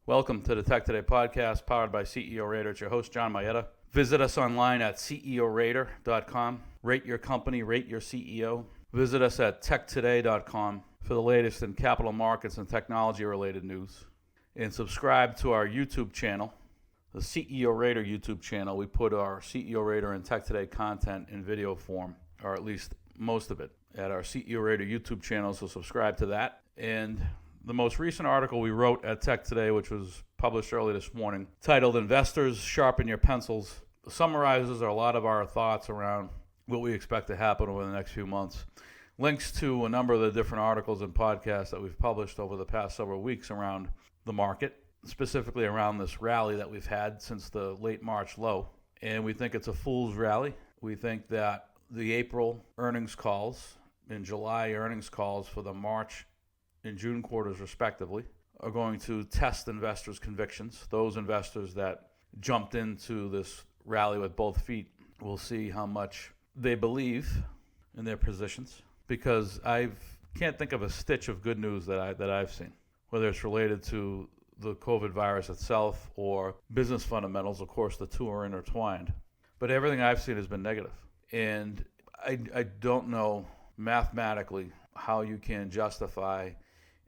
Welcome to the TEK2day podcast powered by CEO Rater. It's your host, John Mayetta. Visit us online at ceorater.com. Rate your company, rate your CEO. Visit us at TEK2day.com for the latest in capital markets and technology-related news. And subscribe to our YouTube channel, the CEO Rater YouTube channel. We put our CEO Rater and TEK2day content in video form, or at least most of it, at our CEO Rater YouTube channel, so subscribe to that. And the most recent article we wrote at TEK2day, which was published early this morning, titled Investors Sharpen Your Pencils, summarizes a lot of our thoughts around what we expect to happen over the next few months. Links to a number of the different articles and podcasts that we've published over the past several weeks around the market, specifically around this rally that we've had since the late March low. And we think it's a fool's rally. We think that the April earnings calls and July earnings calls for the March and June quarters respectively are going to test investors' convictions. Those investors that jumped into this rally with both feet will see how much they believe in their positions, because I can't think of a stitch of good news that I've seen, whether it's related to the COVID virus itself or business fundamentals. Of course, the two are intertwined, but everything I've seen has been negative. And I don't know mathematically how you can justify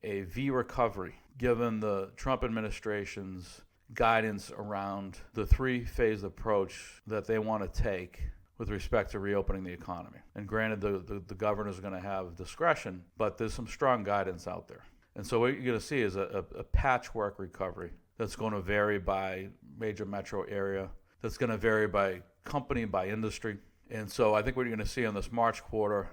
a V recovery given the Trump administration's guidance around the three-phase approach that they want to take with respect to reopening the economy. And granted, the governors are going to have discretion, but there's some strong guidance out there. And so what you're going to see is a patchwork recovery that's going to vary by major metro area, that's going to vary by company, by industry. And so I think what you're going to see in this March quarter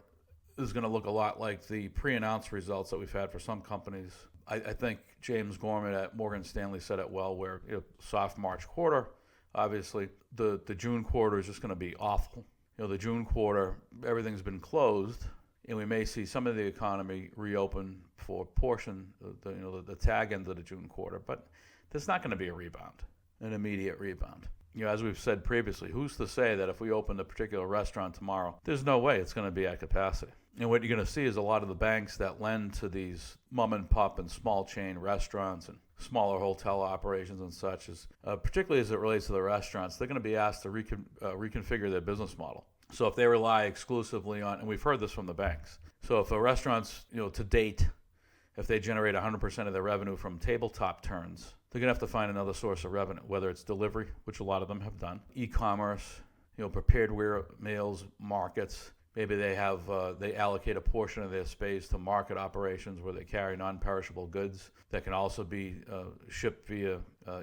is going to look a lot like the pre-announced results that we've had for some companies. I think James Gorman at Morgan Stanley said it well, where soft March quarter, obviously the June quarter is just going to be awful. The June quarter, everything's been closed, and we may see some of the economy reopen for a portion, the tag end of the June quarter, but there's not going to be a rebound, an immediate rebound. As we've said previously, who's to say that if we open a particular restaurant tomorrow, there's no way it's going to be at capacity. And what you're going to see is a lot of the banks that lend to these mom and pop and small chain restaurants and smaller hotel operations and such, is particularly as it relates to the restaurants, they're going to be asked to reconfigure their business model. So if they rely exclusively on, and we've heard this from the banks, so if a restaurant's, to date, if they generate 100% of their revenue from tabletop turns, they're going to have to find another source of revenue, whether it's delivery, which a lot of them have done, e-commerce, prepared meals, markets. Maybe they allocate a portion of their space to market operations where they carry non-perishable goods that can also be shipped via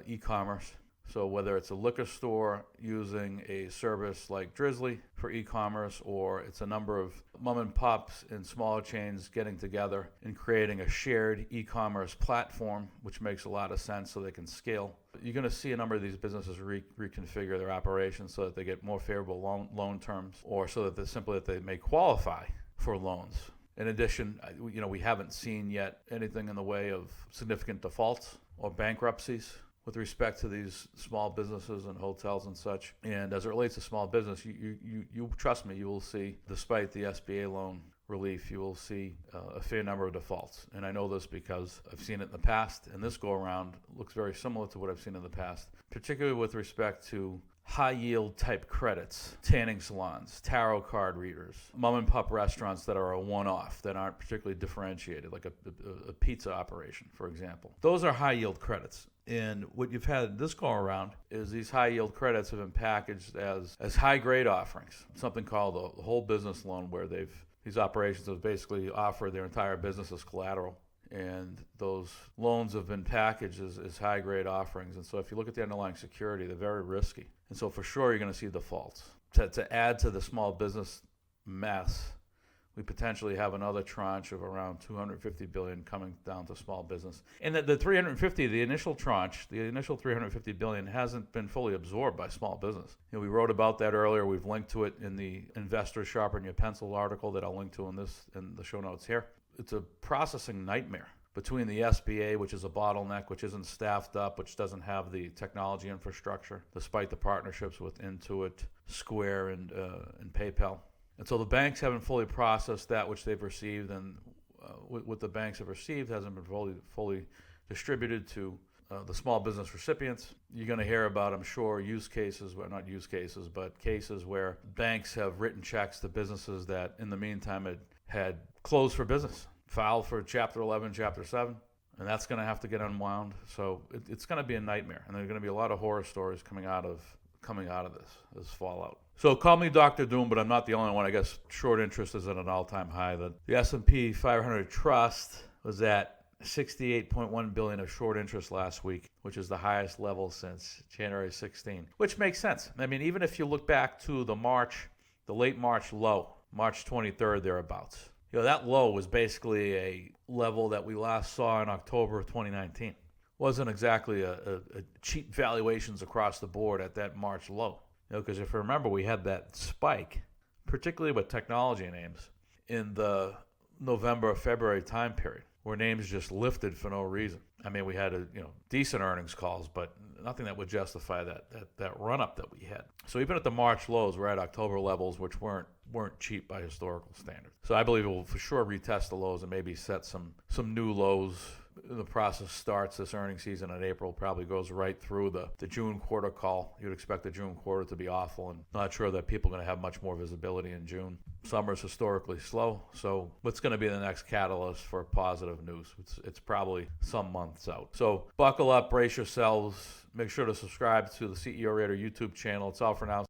e-commerce. So whether it's a liquor store using a service like Drizzly for e-commerce, or it's a number of mom and pops and smaller chains getting together and creating a shared e-commerce platform, which makes a lot of sense so they can scale. You're going to see a number of these businesses reconfigure their operations so that they get more favorable loan terms, or so that they may qualify for loans. In addition, we haven't seen yet anything in the way of significant defaults or bankruptcies with respect to these small businesses and hotels and such. And as it relates to small business, you trust me, you will see, despite the SBA loan relief, you will see a fair number of defaults. And I know this because I've seen it in the past, and this go-around looks very similar to what I've seen in the past, particularly with respect to high-yield type credits, tanning salons, tarot card readers, mom-and-pop restaurants that are a one-off, that aren't particularly differentiated, like a pizza operation, for example. Those are high-yield credits. And what you've had this go around is these high yield credits have been packaged as high grade offerings, something called the whole business loan, where these operations have basically offered their entire business as collateral. And those loans have been packaged as high grade offerings. And so if you look at the underlying security, they're very risky. And so for sure you're going to see defaults. To add to the small business mess, we potentially have another tranche of around $250 billion coming down to small business. And the 350, the initial tranche, the initial $350 billion hasn't been fully absorbed by small business. We wrote about that earlier. We've linked to it in the Investors Sharpen Your Pencil article that I'll link to in the show notes here. It's a processing nightmare between the SBA, which is a bottleneck, which isn't staffed up, which doesn't have the technology infrastructure, despite the partnerships with Intuit, Square, and PayPal. And so the banks haven't fully processed that which they've received, and what the banks have received hasn't been fully distributed to the small business recipients. You're going to hear about, I'm sure, use cases, well, not use cases, but cases where banks have written checks to businesses that in the meantime had closed for business, filed for Chapter 11, Chapter 7, and that's going to have to get unwound. So it's going to be a nightmare, and there are going to be a lot of horror stories coming out of this fallout. So call me Dr. Doom, but I'm not the only one. I guess short interest is at an all-time high. The S&P 500 Trust was at $68.1 billion of short interest last week, which is the highest level since January 16, which makes sense. I mean, even if you look back to the late March low, March 23rd, thereabouts, that low was basically a level that we last saw in October of 2019. Wasn't exactly a cheap valuations across the board at that March low. Because if you remember, we had that spike, particularly with technology names, in the November, February time period, where names just lifted for no reason. I mean, we had decent earnings calls, but nothing that would justify that run-up that we had. So even at the March lows, we're at October levels, which weren't cheap by historical standards. So I believe it will for sure retest the lows and maybe set some new lows. The process starts this earnings season in April, probably goes right through the June quarter call. You'd expect the June quarter to be awful, and not sure that people are going to have much more visibility in June. Summer's historically slow, so what's going to be the next catalyst for positive news? It's probably some months out. So buckle up, brace yourselves. Make sure to subscribe to the CEO Raider YouTube channel. It's all for now.